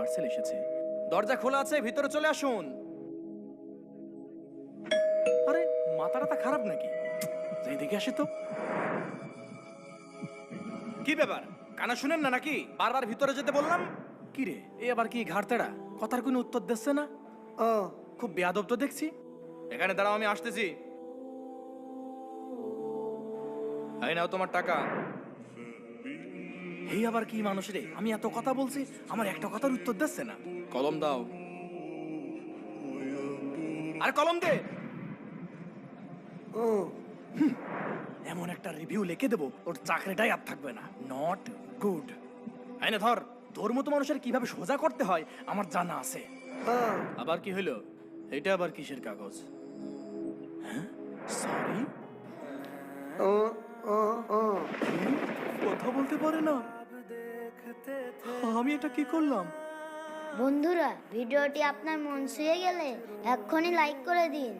Parcel এসেছে। দরজা খোলা আছে, ভিতরে চলে আসুন। আরে মাথাটা খারাপ নাকি? যাই দেখে আসি তো। কি ব্যাপার, কানা শুনেন না নাকি? বারবার ভিতরে যেতে বললাম। কি রে, এ আবার কি ঘাড়তেড়া? কথার কোনো উত্তর দিচ্ছে না। ও খুব বেয়াদব তো দেখছি। এখানে দাঁড়াও, আমি আসতেছি। এই নাও তোমার টাকা। এই আবার কি মানুষ রে? আমি এত কথা বলছি, আমার একটা কথার উত্তর দিচ্ছে না। কলম দাও। আর কলম দে। এমন একটা রিভিউ লিখে দেবো ওর চাকরিটাই আর থাকবে না। Not good. আইনে ধর। তোর মতো মানুষের কিভাবে সোজা করতে হয় আমার জানা আছে। আবার কি হইলো? এটা আবার কিসের কাগজ? হ্যাঁ, সরি। কথা বলতে পারে না। আমি এটা কি করলাম? বন্ধুরা, ভিডিওটি আপনার মন ছুঁয়ে গেলে এক্ষুনি লাইক করে দিন।